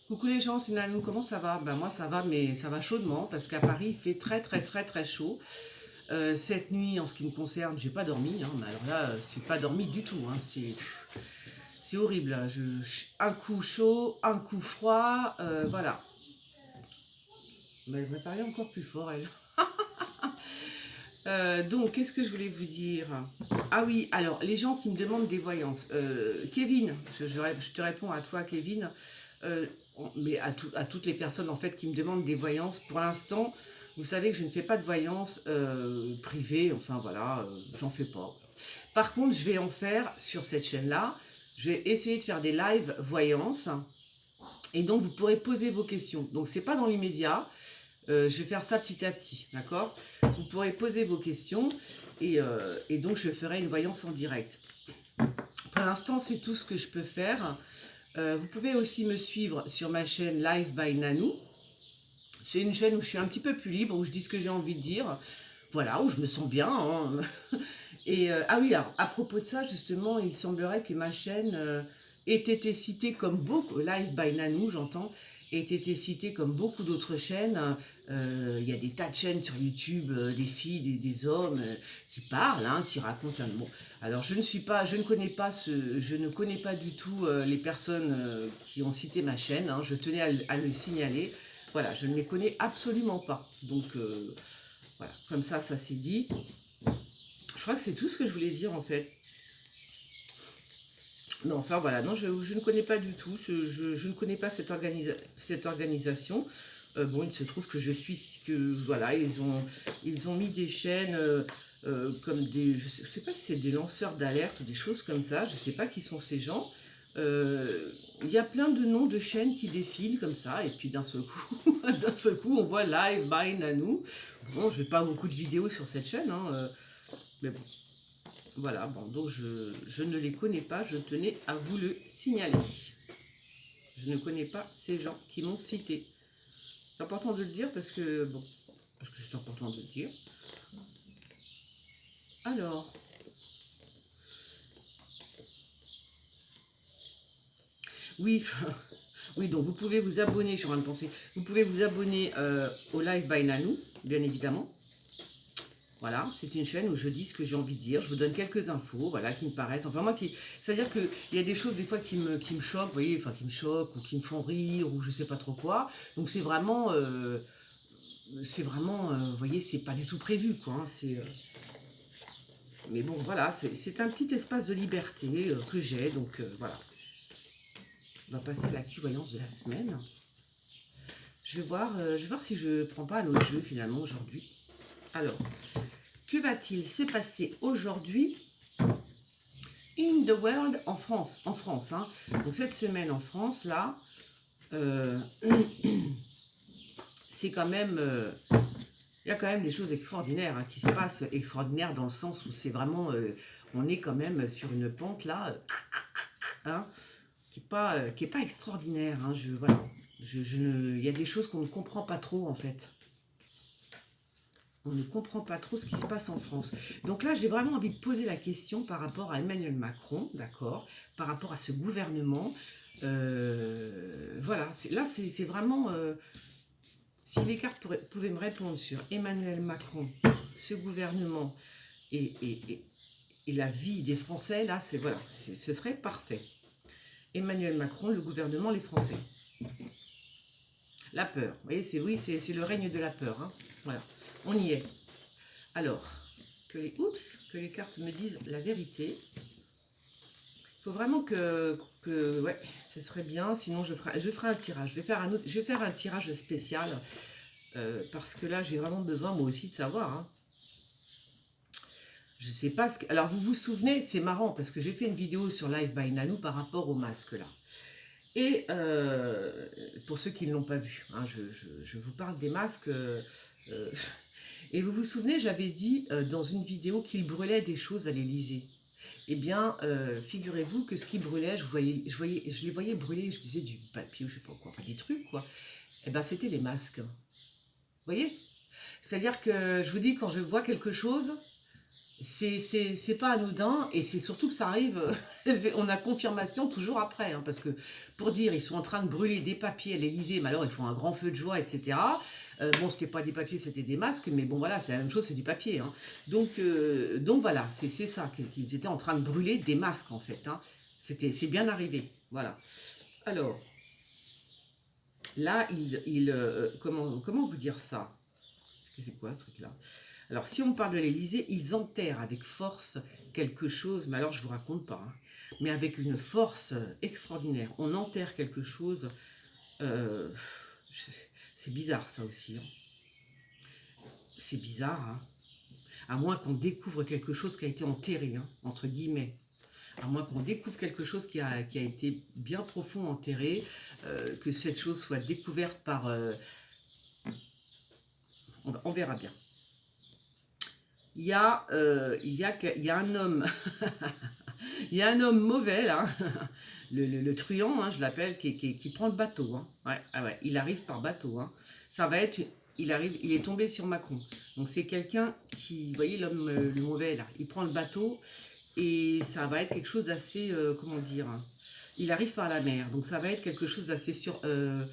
coucou les gens, c'est Nanou, comment ça va? Ben moi ça va, mais ça va chaudement parce qu'à Paris il fait très très très très chaud. Cette nuit, en ce qui me concerne, j'ai pas dormi, hein, mais alors là, c'est pas dormi du tout, hein, c'est horrible. Là. Un coup chaud, un coup froid, voilà. Ben, je vais parler encore plus fort, elle. Donc, qu'est-ce que je voulais vous dire? Ah oui, alors, les gens qui me demandent des voyances. Kevin, je te réponds à toi, Kevin, euh, mais à toutes les personnes, en fait, qui me demandent des voyances. Pour l'instant, vous savez que je ne fais pas de voyance privée, enfin, voilà, j'en fais pas. Par contre, je vais en faire sur cette chaîne-là. Je vais essayer de faire des live voyances. Et donc, vous pourrez poser vos questions. Donc, c'est pas dans l'immédiat. Je vais faire ça petit à petit, d'accord? Vous pourrez poser vos questions et donc je ferai une voyance en direct. Pour l'instant, c'est tout ce que je peux faire. Vous pouvez aussi me suivre sur ma chaîne Live by Nanou. C'est une chaîne où je suis un petit peu plus libre, où je dis ce que j'ai envie de dire. Voilà, où je me sens bien. Hein. Ah oui, alors, à propos de ça, justement, il semblerait que ma chaîne ait été citée comme beaucoup, Live by Nanou, j'entends, ait été citée comme beaucoup d'autres chaînes. Il y a des tas de chaînes sur YouTube, des filles, des hommes qui parlent, hein, qui racontent un bon. Alors je ne connais pas du tout les personnes qui ont cité ma chaîne. Hein, je tenais à le signaler. Voilà, je ne les connais absolument pas. Donc voilà, comme ça c'est dit. Je crois que c'est tout ce que je voulais dire en fait. Non, enfin voilà, non, je ne connais pas du tout, je ne connais pas cette organisation. Bon, il se trouve que voilà, ils ont mis des chaînes comme je sais pas si c'est des lanceurs d'alerte ou des choses comme ça, je sais pas qui sont ces gens. Il y a plein de noms de chaînes qui défilent comme ça, et puis d'un seul coup, d'un seul coup, on voit Live by Nanou. Bon, je n'ai pas beaucoup de vidéos sur cette chaîne, hein, mais bon. Voilà, bon, donc je ne les connais pas, je tenais à vous le signaler. Je ne connais pas ces gens qui m'ont cité. C'est important de le dire parce que, bon, parce que c'est important de le dire. Alors, oui, oui, donc vous pouvez vous abonner, je suis en train de penser, vous pouvez vous abonner au Live by Nanou, bien évidemment. Voilà, c'est une chaîne où je dis ce que j'ai envie de dire. Je vous donne quelques infos, voilà, qui me paraissent. Enfin, c'est-à-dire qu'il y a des choses des fois qui me choquent, vous voyez, enfin qui me choquent ou qui me font rire ou je sais pas trop quoi. Donc vous voyez, c'est pas du tout prévu, quoi. Hein, mais bon, voilà, c'est un petit espace de liberté que j'ai, donc voilà. On va passer à l'actu voyance de la semaine. Je vais voir si je prends pas un autre jeu finalement aujourd'hui. Alors, que va-t-il se passer aujourd'hui in the world en France? En France, hein. Donc cette semaine en France, là, c'est quand même... il y a quand même des choses extraordinaires hein, qui se passent, extraordinaires dans le sens où c'est vraiment... on est quand même sur une pente, là, hein, qui est pas extraordinaire. Hein, voilà. Il y a des choses qu'on ne comprend pas trop, en fait. On ne comprend pas trop ce qui se passe en France. Donc là, j'ai vraiment envie de poser la question par rapport à Emmanuel Macron, d'accord, par rapport à ce gouvernement. Voilà, là, c'est vraiment... si les cartes pouvaient me répondre sur Emmanuel Macron, ce gouvernement et la vie des Français, là, voilà, ce serait parfait. Emmanuel Macron, le gouvernement, les Français. La peur, vous voyez, c'est le règne de la peur. Hein. Voilà, on y est. Alors, que les cartes me disent la vérité. Il faut vraiment ouais, ce serait bien. Sinon, je ferai un tirage. Je vais faire un tirage spécial parce que là, j'ai vraiment besoin moi aussi de savoir. Hein. Je sais pas ce que... Alors, vous vous souvenez, c'est marrant parce que j'ai fait une vidéo sur Live by Nanou par rapport au masque là. Et pour ceux qui ne l'ont pas vu, hein, je vous parle des masques. Et vous vous souvenez, j'avais dit dans une vidéo qu'il brûlait des choses à l'Élysée. Eh bien, figurez-vous que ce qui brûlait, je les voyais brûler, je disais du papier ou je sais pas quoi, enfin des trucs quoi. Eh bien, c'était les masques. Vous voyez? C'est-à-dire que je vous dis, quand je vois quelque chose, c'est pas anodin et c'est surtout que ça arrive, on a confirmation toujours après, hein, parce que pour dire ils sont en train de brûler des papiers à l'Élysée, mais alors ils font un grand feu de joie, etc. Bon, c'était pas des papiers, c'était des masques, mais bon voilà, c'est la même chose, c'est du papier, hein. Donc voilà, c'est ça, qu'ils étaient en train de brûler des masques en fait, hein. C'est bien arrivé, voilà. Alors, là, comment vous dire ça? C'est quoi ce truc-là? Alors, si on parle de l'Élysée, ils enterrent avec force quelque chose, mais alors je ne vous raconte pas, hein, mais avec une force extraordinaire. On enterre quelque chose, euh, c'est bizarre ça aussi, hein. C'est bizarre, hein. À moins qu'on découvre quelque chose qui a été enterré, hein, entre guillemets. À moins qu'on découvre quelque chose qui a été bien profond enterré, que cette chose soit découverte par... on verra bien. Il y a un homme, il y a un homme mauvais là, le truand, hein, je l'appelle, qui prend le bateau, hein. Ouais, ah ouais, il arrive par bateau, hein. Ça va être, il est tombé sur Macron. Donc c'est quelqu'un qui, vous voyez l'homme le mauvais là, il prend le bateau et ça va être quelque chose d'assez, comment dire, hein. Il arrive par la mer, donc ça va être quelque chose d'assez soudain,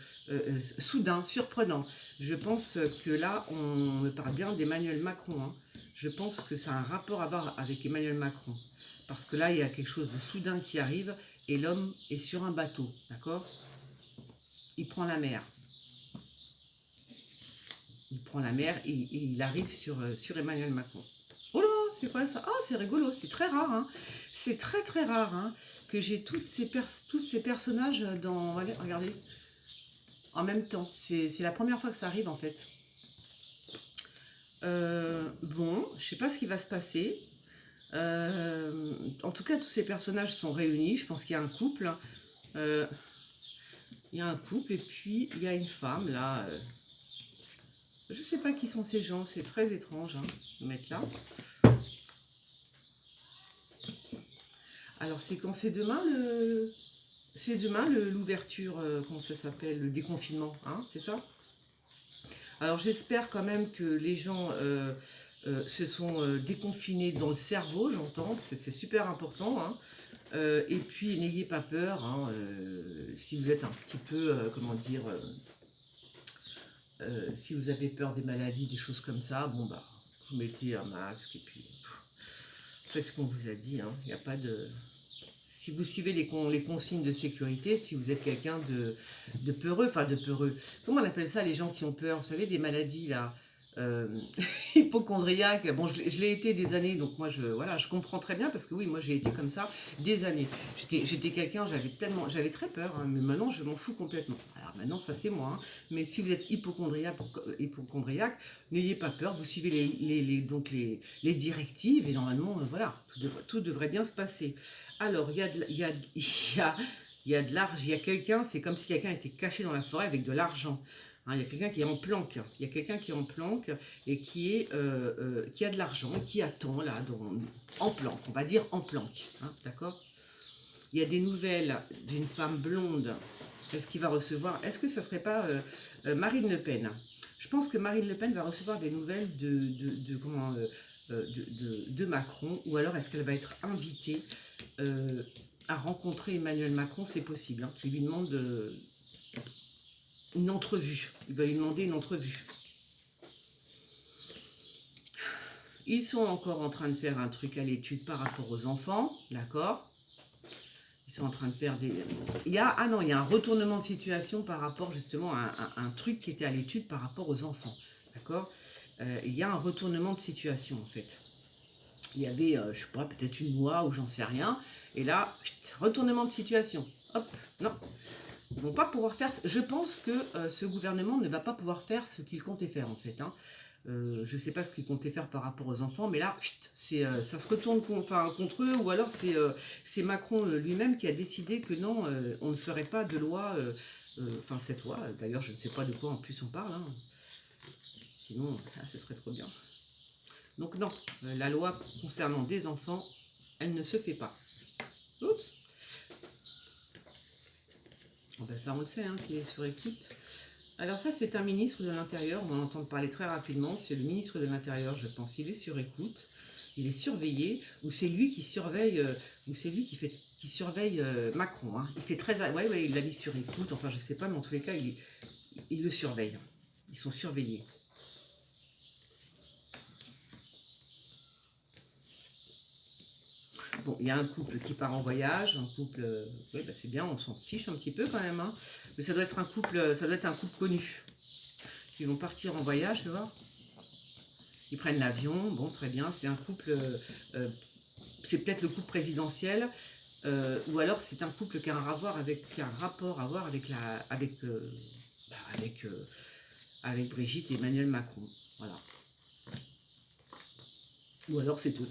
surprenant. Je pense que là, on me parle bien d'Emmanuel Macron, hein. Je pense que ça a un rapport à voir avec Emmanuel Macron. Parce que là, il y a quelque chose de soudain qui arrive et l'homme est sur un bateau, d'accord? Il prend la mer. Il prend la mer et il arrive sur Emmanuel Macron. Oh là, c'est quoi ça? Ah, c'est rigolo, c'est très rare, hein. C'est très très rare, hein, que j'ai tous ces personnages dans... Allez, regardez, en même temps. C'est la première fois que ça arrive, en fait. Bon, je sais pas ce qui va se passer. En tout cas, tous ces personnages sont réunis. Je pense qu'il y a un couple, hein. Euh, il y a un couple et puis il y a une femme, là. Je sais pas qui sont ces gens, c'est très étrange, hein, de mettre là. Alors, c'est quand c'est demain le... C'est demain l'ouverture, comment ça s'appelle, le déconfinement, hein, c'est ça? Alors, j'espère quand même que les gens se sont déconfinés dans le cerveau, j'entends, c'est super important, hein. Et puis, n'ayez pas peur, hein, si vous êtes un petit peu, comment dire, si vous avez peur des maladies, des choses comme ça, bon, bah, vous mettez un masque et puis faites ce qu'on vous a dit, hein. Il n'y a pas de... Si vous suivez les consignes de sécurité, si vous êtes quelqu'un de peureux, enfin de peureux, comment on appelle ça les gens qui ont peur? Vous savez, des maladies là, euh, hypochondriaque. Bon, je l'ai été des années, donc moi voilà, je comprends très bien parce que oui, moi j'ai été comme ça des années. J'étais quelqu'un, j'avais très peur, hein, mais maintenant je m'en fous complètement. Alors maintenant ça c'est moi, hein. Mais si vous êtes hypochondriaque, n'ayez pas peur, vous suivez donc les directives et normalement voilà, tout devrait bien se passer. Alors il y a de l'argent, il y a quelqu'un, c'est comme si quelqu'un était caché dans la forêt avec de l'argent. Hein, il y a quelqu'un qui est en planque, il y a quelqu'un qui est en planque et qui a de l'argent, qui attend là, en planque, on va dire en planque, hein, d'accord? Il y a des nouvelles d'une femme blonde, est-ce qu'il va recevoir, est-ce que ça serait pas Marine Le Pen? Je pense que Marine Le Pen va recevoir des nouvelles de Macron, ou alors est-ce qu'elle va être invitée à rencontrer Emmanuel Macron, c'est possible, hein, qui lui demande une entrevue. Il va lui demander une entrevue. Ils sont encore en train de faire un truc à l'étude par rapport aux enfants, d'accord? Ils sont en train de faire des... il y a un retournement de situation par rapport justement à un truc qui était à l'étude par rapport aux enfants, d'accord? Il y a un retournement de situation en fait. Il y avait, je sais pas, peut-être une loi ou j'en sais rien, et là, retournement de situation. Hop, non. Ils vont pas pouvoir faire... Je pense que ce gouvernement ne va pas pouvoir faire ce qu'il comptait faire, en fait, hein. Je ne sais pas ce qu'il comptait faire par rapport aux enfants, mais là, ça se retourne contre eux, ou alors c'est Macron lui-même qui a décidé que non, on ne ferait pas de loi, enfin cette loi, d'ailleurs je ne sais pas de quoi en plus on parle, hein. Sinon ce serait trop bien. Donc non, la loi concernant des enfants, elle ne se fait pas. Oups. Bon ben ça on le sait, hein, qu'il est sur écoute. Alors ça c'est un ministre de l'Intérieur, on en entend parler très rapidement, c'est le ministre de l'Intérieur je pense, il est sur écoute. il est surveillé, ou c'est lui qui surveille, ou c'est lui qui surveille Macron. Hein. Il fait très... Ouais, ouais, il l'a mis sur écoute, enfin je sais pas, mais en tous les cas, il le surveille. Ils sont surveillés. Bon, il y a un couple qui part en voyage, un couple... oui, bah c'est bien, on s'en fiche un petit peu quand même. Hein. Mais ça doit être un couple, connu. Ils vont partir en voyage, tu vois. Ils prennent l'avion, bon, très bien. C'est un couple... c'est peut-être le couple présidentiel, ou alors c'est un couple qui a un rapport à voir avec avec Brigitte et Emmanuel Macron. Voilà. Ou alors c'est tout.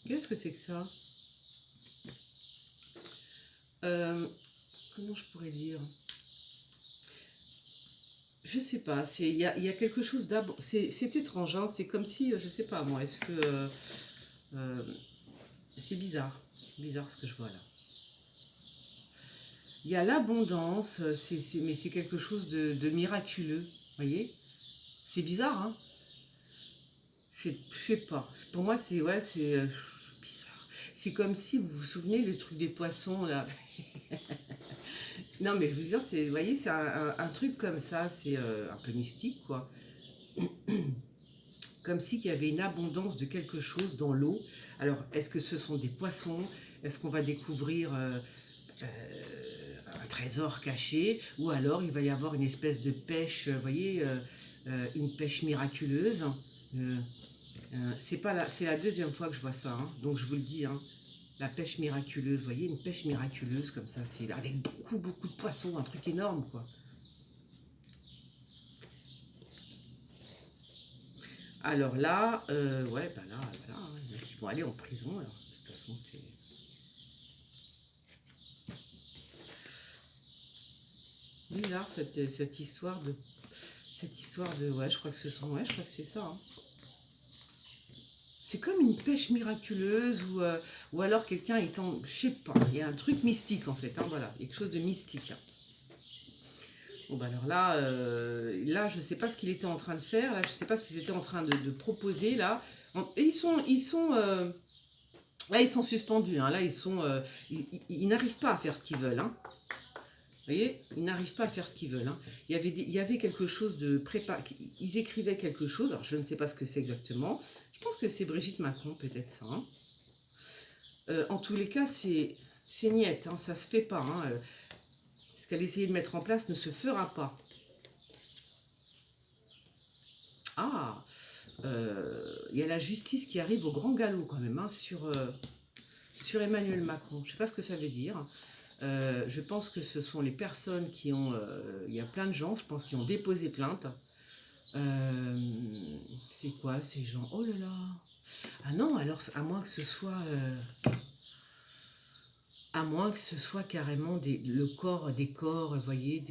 Qu'est-ce que c'est que ça? Comment je pourrais dire? Je sais pas, il y a quelque chose d'abord. C'est étrange, hein, c'est comme si, je sais pas moi, est-ce que. euh, c'est bizarre. Bizarre ce que je vois là. Il y a l'abondance, mais c'est quelque chose de miraculeux, vous voyez? C'est bizarre, hein? Je sais pas. Pour moi, c'est ouais, c'est bizarre. C'est comme si vous vous souvenez le truc des poissons là. Non, mais je vous jure, vous voyez, c'est un truc comme ça, c'est un peu mystique, quoi. Comme si il y avait une abondance de quelque chose dans l'eau. Alors, est-ce que ce sont des poissons? Est-ce qu'on va découvrir un trésor caché? Ou alors, il va y avoir une espèce de pêche, vous voyez, une pêche miraculeuse. C'est la deuxième fois que je vois ça, hein, donc je vous le dis, hein, la pêche miraculeuse, vous voyez, une pêche miraculeuse comme ça, c'est avec beaucoup, beaucoup de poissons, un truc énorme, quoi. Alors là, ouais, bah là, voilà, hein, il y en a qui vont aller en prison, alors, de toute façon, c'est... bizarre, cette histoire de... Ouais, je crois que ouais, je crois que c'est ça, hein. C'est comme une pêche miraculeuse ou alors quelqu'un étant, je sais pas, il y a un truc mystique en fait, hein, voilà, quelque chose de mystique. Hein. Bon bah alors là, là je sais pas ce qu'il était en train de faire, là je sais pas s'ils étaient en train de proposer là. Et là ils sont suspendus, hein, là ils n'arrivent pas à faire ce qu'ils veulent. Hein. Vous voyez, ils n'arrivent pas à faire ce qu'ils veulent. Hein. Il y avait quelque chose de préparé. Ils écrivaient quelque chose. Alors, je ne sais pas ce que c'est exactement. Je pense que c'est Brigitte Macron, peut-être ça. Hein. En tous les cas, c'est niette. Hein, ça se fait pas. Hein. Ce qu'elle essayait de mettre en place ne se fera pas. Ah, il y a la justice qui arrive au grand galop quand même hein, sur Emmanuel Macron. Je ne sais pas ce que ça veut dire. Je pense que ce sont les personnes qui ont... il y a plein de gens, je pense, qui ont déposé plainte. C'est quoi ces gens? Oh là là! Ah non, alors à moins que ce soit... à moins que ce soit carrément des corps, vous voyez,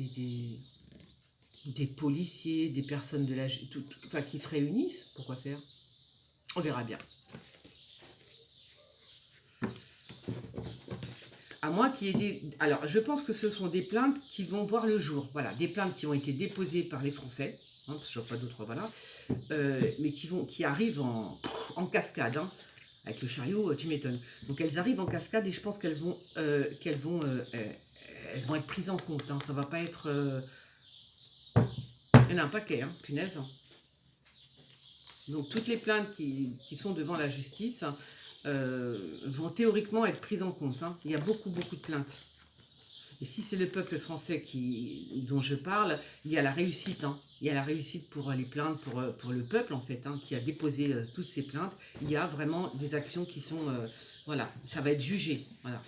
des policiers, des personnes de la... enfin, qui se réunissent. Pourquoi faire? On verra bien. À moins qu'il y ait des... Alors, je pense que ce sont des plaintes qui vont voir le jour. Voilà, des plaintes qui ont été déposées par les Français, hein, parce que je vois pas d'autres, voilà, mais qui arrivent en cascade, hein, avec le chariot, tu m'étonnes. Donc, elles arrivent en cascade et je pense elles vont être prises en compte. Hein, ça va pas être... Il y en a un paquet, hein, punaise. Donc, toutes les plaintes qui sont devant la justice... vont théoriquement être prises en compte. Hein. Il y a beaucoup, beaucoup de plaintes. Et si c'est le peuple français dont je parle, il y a la réussite. Hein. Il y a la réussite pour les plaintes, pour le peuple, en fait, hein, qui a déposé toutes ces plaintes. Il y a vraiment des actions qui sont... voilà, ça va être jugé. Voilà.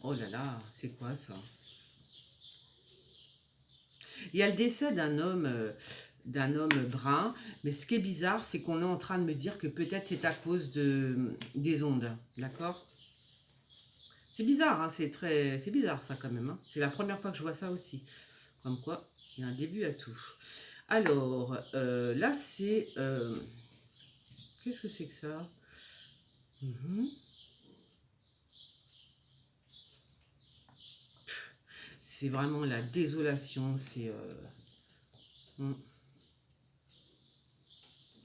Oh là là, c'est quoi ça? Il y a le décès d'un homme brun, mais ce qui est bizarre, c'est qu'on est en train de me dire que peut-être c'est à cause des ondes, d'accord? C'est bizarre, hein, c'est bizarre ça quand même, hein. C'est la première fois que je vois ça aussi, comme quoi il y a un début à tout. Alors, là c'est... qu'est-ce que c'est que ça? C'est vraiment la désolation, c'est...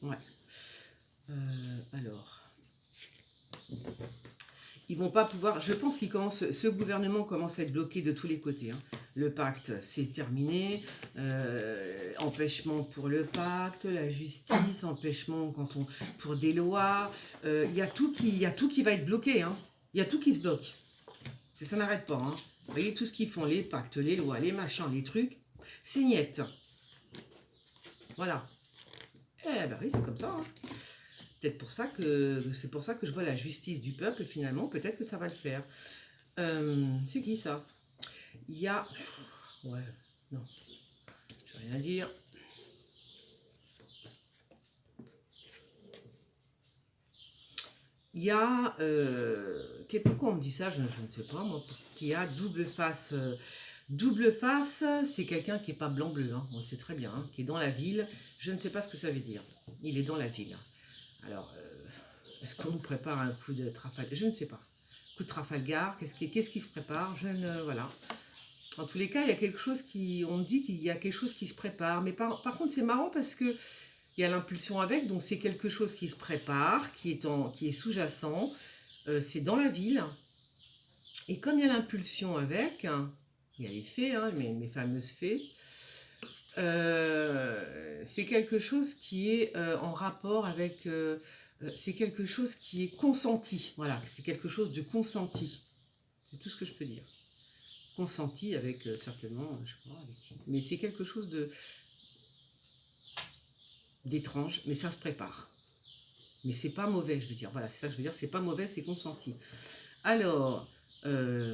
Ouais. Alors, ils vont pas pouvoir. Je pense qu'il commence. Ce gouvernement commence à être bloqué de tous les côtés, hein. Le pacte, c'est terminé. Empêchement pour le pacte, la justice, empêchement pour des lois. Il y a tout qui va être bloqué, hein. Il y a tout qui se bloque. Ça n'arrête pas, hein. Vous voyez tout ce qu'ils font, les pactes, les lois, les machins, les trucs, c'est niette. Voilà. Eh ben oui, c'est comme ça, hein. Peut-être pour ça que c'est pour ça que je vois la justice du peuple finalement. Peut-être que ça va le faire. C'est qui ça? Il y a, ouais, non, je vais rien dire. Il y a, pourquoi on me dit ça? Je ne sais pas moi. Qui a double face. Double face, c'est quelqu'un qui est pas blanc-bleu, hein, on le sait très bien, hein, qui est dans la ville. Je ne sais pas ce que ça veut dire. Il est dans la ville. Alors, est-ce qu'on nous prépare un coup de Trafalgar? Je ne sais pas. Coup de Trafalgar, qu'est-ce qui se prépare? Voilà. En tous les cas, il y a quelque chose on me dit qu'il y a quelque chose qui se prépare. Mais par contre, c'est marrant parce que il y a l'impulsion avec, donc c'est quelque chose qui se prépare, qui est sous-jacent. C'est dans la ville. Et comme il y a l'impulsion avec, hein, il y a les fées, hein, mes fameuses fées. C'est quelque chose qui est en rapport avec... c'est quelque chose qui est consenti. Voilà, c'est quelque chose de consenti. C'est tout ce que je peux dire. Consenti avec certainement, je sais pas, mais c'est quelque chose d'étrange, mais ça se prépare. Mais c'est pas mauvais, je veux dire. Voilà, c'est ça que je veux dire. C'est pas mauvais, c'est consenti. Alors,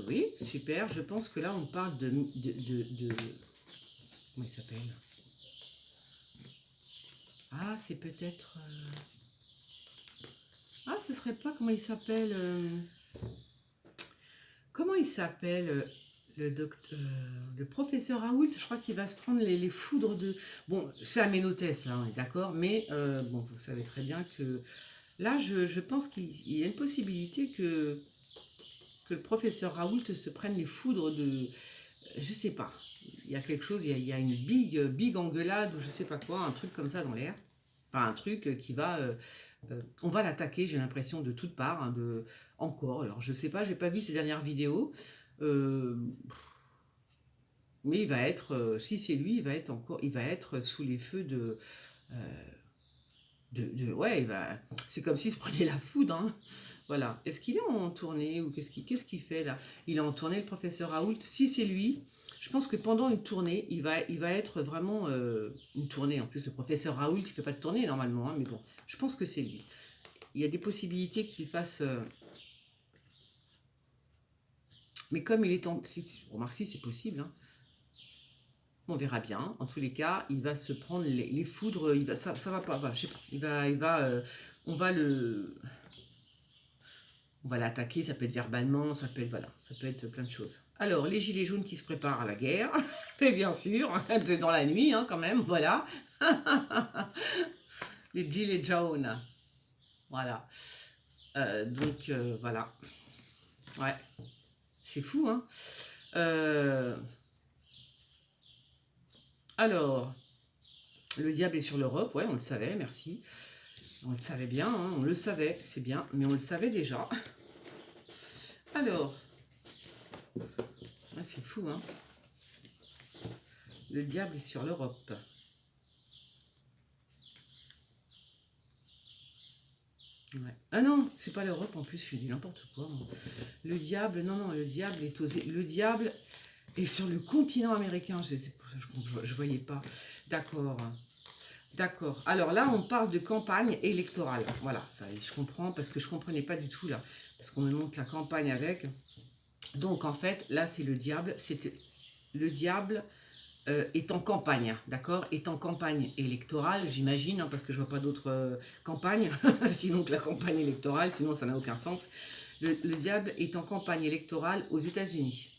oui, super. Je pense que là, on parle de comment il s'appelle? Ah, c'est peut-être... Ah, ce serait pas... Comment il s'appelle Comment il s'appelle le docteur... Le professeur Raoult, je crois qu'il va se prendre les foudres de... Bon, c'est Aménotès, là, on est d'accord, mais bon, vous savez très bien que... Là, je pense qu'il y a une possibilité que le professeur Raoult se prenne les foudres de... Je sais pas. Il y a quelque chose, il y a une big engueulade ou je sais pas quoi, un truc comme ça dans l'air. Enfin, un truc qui va... on va l'attaquer, j'ai l'impression, de toutes parts, hein, encore. Alors, je sais pas, j'ai pas vu ces dernières vidéos. Euh, mais il va être, si c'est lui, il va être sous les feux ouais, c'est comme s'il se prenait la foudre, hein. Voilà. Est-ce qu'il est en tournée ou qu'est-ce qu'il fait là? Il est en tournée, le professeur Raoult. Si c'est lui, je pense que pendant une tournée, il va être vraiment une tournée. En plus, le professeur Raoult, il fait pas de tournée normalement, hein, mais bon, je pense que c'est lui. Il y a des possibilités qu'il fasse. Mais comme il est en. Remarque, si c'est possible, hein. On verra bien. En tous les cas, il va se prendre les foudres. Ça va pas. Je sais pas. On va le. On va l'attaquer, ça peut être verbalement, ça peut être, voilà, ça peut être plein de choses. Alors, les gilets jaunes qui se préparent à la guerre, mais bien sûr, c'est dans la nuit, hein, quand même, voilà. Les gilets jaunes, voilà. Donc, voilà. Ouais, c'est fou, hein. Alors, le diable est sur l'Europe, ouais, on le savait, merci. On le savait bien, hein, on le savait, c'est bien, mais on le savait déjà. Alors, ouais, c'est fou, hein. Le diable est sur l'Europe. Ouais. Ah non, c'est pas l'Europe en plus, je dis n'importe quoi. Moi. Le diable, non, le diable est le diable est sur le continent américain. Je voyais pas. D'accord. D'accord. Alors là, on parle de campagne électorale. Voilà, ça, je comprends parce que je comprenais pas du tout là. Parce qu'on me montre la campagne avec. Donc en fait, là, c'est le diable. C'est le diable est en campagne, d'accord? Est en campagne électorale, j'imagine, hein, parce que je vois pas d'autres campagnes, sinon que la campagne électorale, sinon ça n'a aucun sens. Le diable est en campagne électorale aux États-Unis.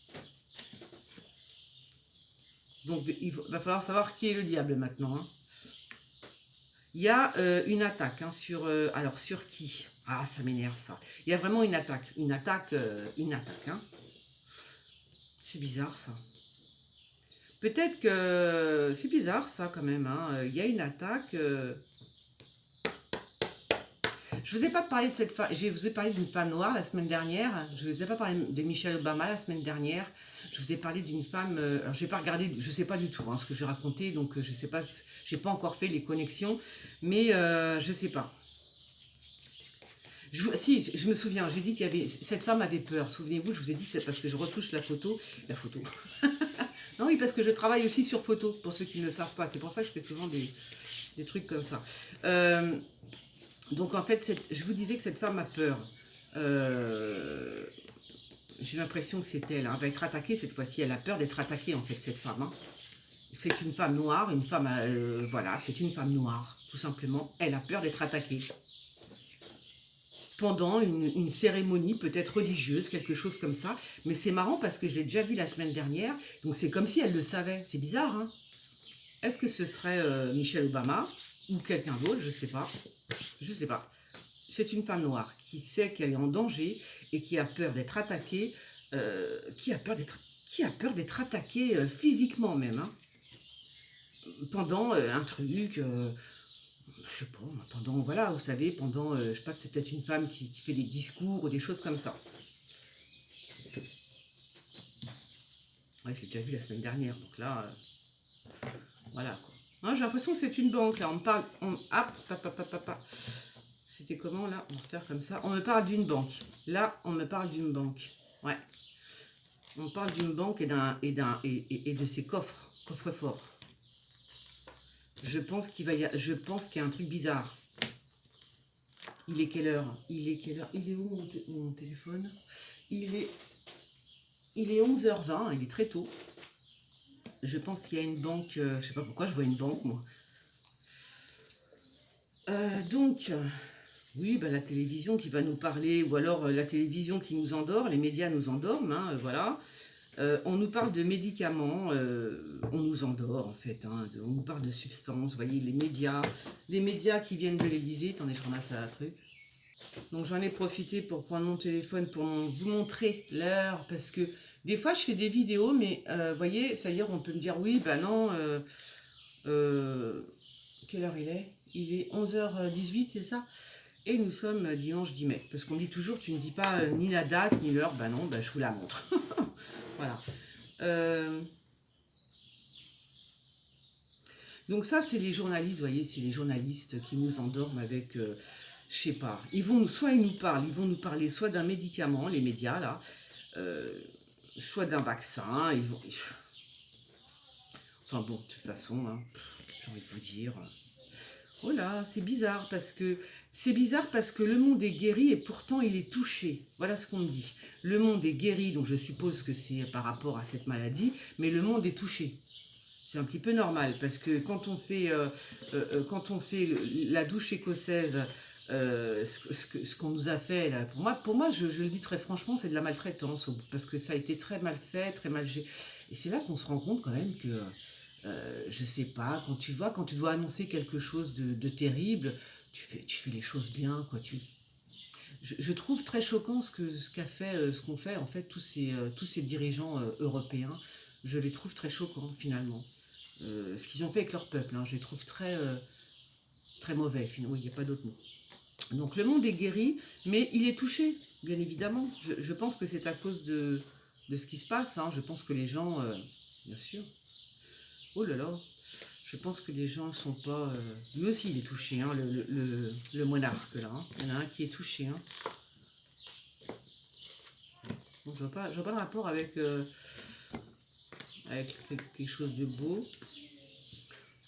Donc il va falloir savoir qui est le diable maintenant, hein. Il y a une attaque, hein, alors sur qui? Ah, ça m'énerve ça. Il y a vraiment une attaque, hein. C'est bizarre ça. Peut-être que c'est bizarre ça quand même, hein. Il y a une attaque. Je vous ai pas parlé de cette femme, je vous ai parlé d'une femme noire la semaine dernière, je vous ai pas parlé de Michelle Obama la semaine dernière, je vous ai parlé d'une femme, alors j'ai pas regardé, je sais pas du tout hein, ce que j'ai raconté, donc je sais pas, j'ai pas encore fait les connexions, mais je sais pas. Si, je me souviens, j'ai dit qu'il y avait, cette femme avait peur, souvenez-vous, je vous ai dit c'est parce que je retouche la photo, non oui, parce que je travaille aussi sur photo, pour ceux qui ne le savent pas, c'est pour ça que je fais souvent des trucs comme ça. Donc en fait, je vous disais que cette femme a peur. Euh, J'ai l'impression que c'est elle. Hein. Elle va être attaquée cette fois-ci. Elle a peur d'être attaquée en fait, cette femme. Hein. C'est une femme noire, une femme... voilà, c'est une femme noire, tout simplement. Elle a peur d'être attaquée. Pendant une cérémonie peut-être religieuse, quelque chose comme ça. Mais c'est marrant parce que je l'ai déjà vu la semaine dernière. Donc c'est comme si elle le savait. C'est bizarre, hein. Est-ce que ce serait Michelle Obama ou quelqu'un d'autre? Je ne sais pas. Je ne sais pas. C'est une femme noire qui sait qu'elle est en danger et qui a peur d'être attaquée, qui a peur d'être attaquée physiquement même, hein, pendant un truc, je sais pas, pendant, voilà, vous savez, pendant, je sais pas, c'est peut-être une femme qui fait des discours ou des choses comme ça. Ouais, j'ai déjà vu la semaine dernière, donc là, voilà, quoi. Hein, j'ai l'impression que c'est une banque, là, on me parle, c'était comment, là? On va faire comme ça. On me parle d'une banque. Là, on me parle d'une banque. Ouais. On parle d'une banque et de ses coffres-forts. Je pense qu'il y a un truc bizarre. Il est quelle heure? Il est quelle heure? Il est où mon téléphone? Il est 11h20, il est très tôt. Je pense qu'il y a une banque, je sais pas pourquoi je vois une banque, moi. Donc, oui, bah, la télévision qui va nous parler, ou alors la télévision qui nous endort, les médias nous endorment, hein, voilà. On nous parle de médicaments, on nous endort en fait, hein, on nous parle de substances, vous voyez, les médias qui viennent de l'Élysée, attendez, je ramasse un truc. Donc j'en ai profité pour prendre mon téléphone pour vous montrer l'heure, parce que des fois je fais des vidéos, mais vous voyez, c'est-à-dire on peut me dire, oui, bah non, quelle heure il est? Il est 11h18, c'est ça? Et nous sommes dimanche 10 mai, parce qu'on dit toujours, tu ne dis pas ni la date, ni l'heure, bah non, bah je vous la montre. Voilà. Donc ça, c'est les journalistes, vous voyez, c'est les journalistes qui nous endorment avec, je sais pas, soit ils nous parlent, ils vont nous parler soit d'un médicament, les médias là, soit d'un vaccin, enfin bon, de toute façon, hein, j'ai envie de vous dire... Oh là, c'est bizarre parce que le monde est guéri et pourtant il est touché. Voilà ce qu'on me dit. Le monde est guéri, donc je suppose que c'est par rapport à cette maladie, mais le monde est touché. C'est un petit peu normal parce que quand on fait la douche écossaise, ce qu'on nous a fait là, pour moi, je le dis très franchement, c'est de la maltraitance parce que ça a été très mal fait, très mal géré. Et c'est là qu'on se rend compte quand même que je sais pas, quand tu dois annoncer quelque chose de terrible, tu fais les choses bien, quoi. Je trouve très choquant ce qu'ont fait en fait tous ces dirigeants européens. Je les trouve très choquants finalement. Ce qu'ils ont fait avec leur peuple, hein, je les trouve très, très mauvais finalement. Il n'y a pas d'autre mot. Donc le monde est guéri, mais il est touché, bien évidemment. Je pense que c'est à cause de ce qui se passe. Hein. Je pense que les gens, bien sûr. Oh là là, je pense que les gens ne sont pas... Lui aussi, il est touché, hein, le monarque, là. Hein. Il y en a un qui est touché. Hein. Donc, je vois pas le rapport avec quelque chose de beau.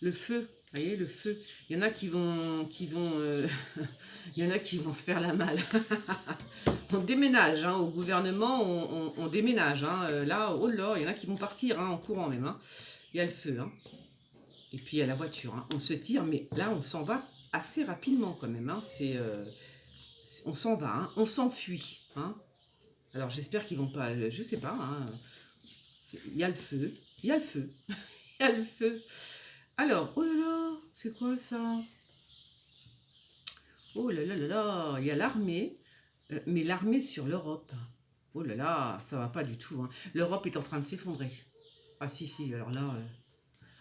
Le feu, vous voyez, le feu. Il y en a qui vont il y en a qui vont se faire la malle. On déménage, hein, au gouvernement, on déménage. Hein. Là, oh là, il y en a qui vont partir hein, en courant même. Hein. Il y a le feu, hein. Et puis il y a la voiture. Hein. On se tire, mais là, on s'en va assez rapidement quand même. Hein. On s'en va, hein. On s'enfuit. Hein. Alors j'espère qu'ils vont pas... Je sais pas. Hein. Il y a le feu. Il y a le feu. Il y a le feu. Alors, oh là là, c'est quoi ça? Oh là là là là, il y a l'armée, mais l'armée sur l'Europe. Oh là là, ça va pas du tout. Hein. L'Europe est en train de s'effondrer. Ah si, si, alors là...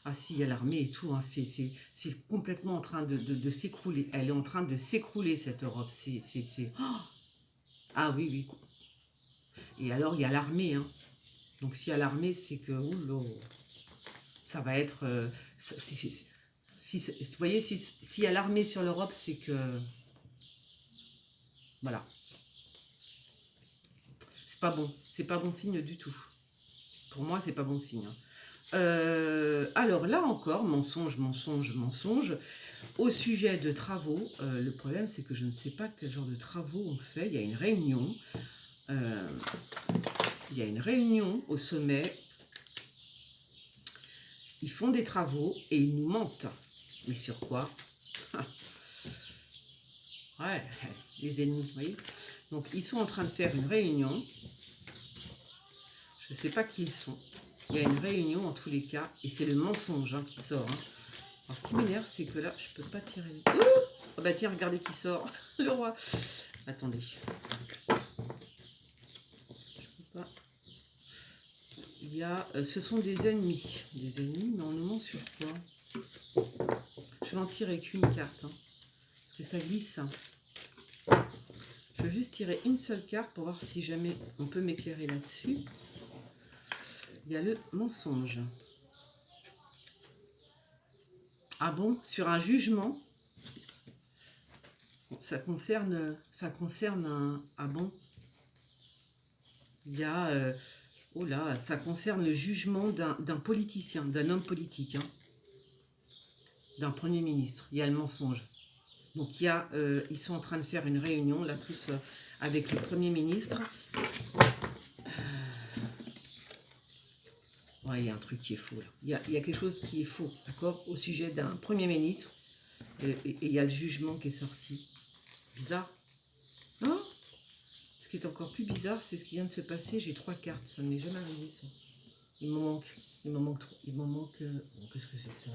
Ah si, il y a l'armée et tout, hein, c'est complètement en train de s'écrouler. Elle est en train de s'écrouler, cette Europe. Oh. Ah oui, oui. Et alors, il y a l'armée, hein. Donc, s'il y a l'armée, c'est que, oula, ça va être... vous voyez, s'il y a l'armée sur l'Europe, c'est que... Voilà. C'est pas bon signe du tout. Pour moi, c'est pas bon signe, hein. Alors là encore, mensonge, mensonge, mensonge. Au sujet de travaux, le problème c'est que je ne sais pas quel genre de travaux on fait. Il y a une réunion. euh, il y a une réunion au sommet. Ils font des travaux et ils nous mentent. Mais sur quoi? Ouais, les ennemis, vous voyez. Donc ils sont en train de faire une réunion. Je ne sais pas qui ils sont. Il y a une réunion en tous les cas et c'est le mensonge, hein, qui sort, hein. Alors ce qui m'énerve, c'est que là, je peux pas tirer. Oh bah tiens, regardez qui sort, le roi. Attendez. Je peux pas. Il y a, ce sont des ennemis. Des ennemis, mais on nous ment sur quoi? Je vais en tirer qu'une carte, hein, parce que ça glisse. Je vais juste tirer une seule carte pour voir si jamais on peut m'éclairer là-dessus. Il y a le mensonge. Ah bon? Sur un jugement? Ça concerne un... Ah bon? Il y a... oh là, ça concerne le jugement d'un politicien, d'un homme politique, hein, d'un Premier ministre. Il y a le mensonge. Donc il y a, ils sont en train de faire une réunion, là, tous avec le Premier ministre. Ouais, il y a un truc qui est faux, là. Il y a quelque chose qui est faux, d'accord, au sujet d'un Premier ministre. Et il y a le jugement qui est sorti. Bizarre. Non? Ce qui est encore plus bizarre, c'est ce qui vient de se passer. J'ai 3 cartes, ça ne m'est jamais arrivé, ça. Il m'en manque. Il m'en manque. Qu'est-ce que c'est que ça?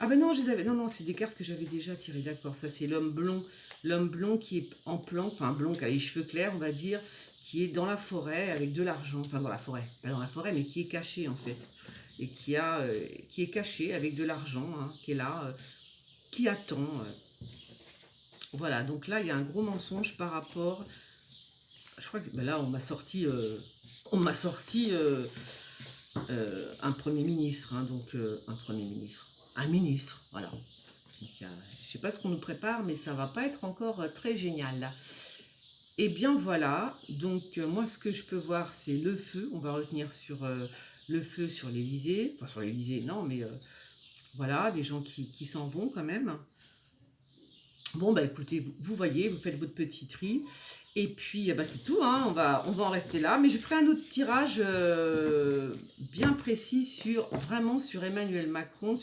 Ah ben non, je les avais. Non, non, c'est des cartes que j'avais déjà tirées, d'accord. Ça, c'est l'homme blond. L'homme blond qui est en plan, enfin blond, qui a les cheveux clairs, on va dire, qui est dans la forêt avec de l'argent. Enfin, dans la forêt. Pas dans la forêt, mais qui est caché, en fait. Et qui est caché avec de l'argent, hein, qui est là, qui attend. Voilà, donc là, il y a un gros mensonge par rapport... Je crois que ben là, on m'a sorti un Premier ministre, hein, donc un Premier ministre. Un ministre, voilà. Donc, je ne sais pas ce qu'on nous prépare, mais ça ne va pas être encore très génial. Et bien voilà, donc moi ce que je peux voir, c'est le feu. On va retenir sur le feu sur l'Élysée. Enfin sur l'Élysée, non, mais voilà, des gens qui s'en vont quand même. Bon, bah écoutez, vous voyez, vous faites votre petit tri. Et puis, bah, c'est tout, hein, on va en rester là. Mais je ferai un autre tirage bien précis vraiment sur Emmanuel Macron,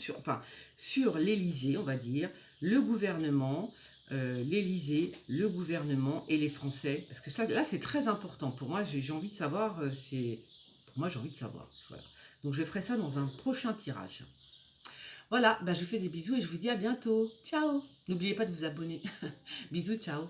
sur l'Élysée, on va dire, le gouvernement, l'Élysée, le gouvernement et les Français. Parce que ça, là, c'est très important. Pour moi, j'ai envie de savoir, pour moi, j'ai envie de savoir. Voilà. Donc, je ferai ça dans un prochain tirage. Voilà, bah, je vous fais des bisous et je vous dis à bientôt. Ciao! N'oubliez pas de vous abonner. Bisous, ciao!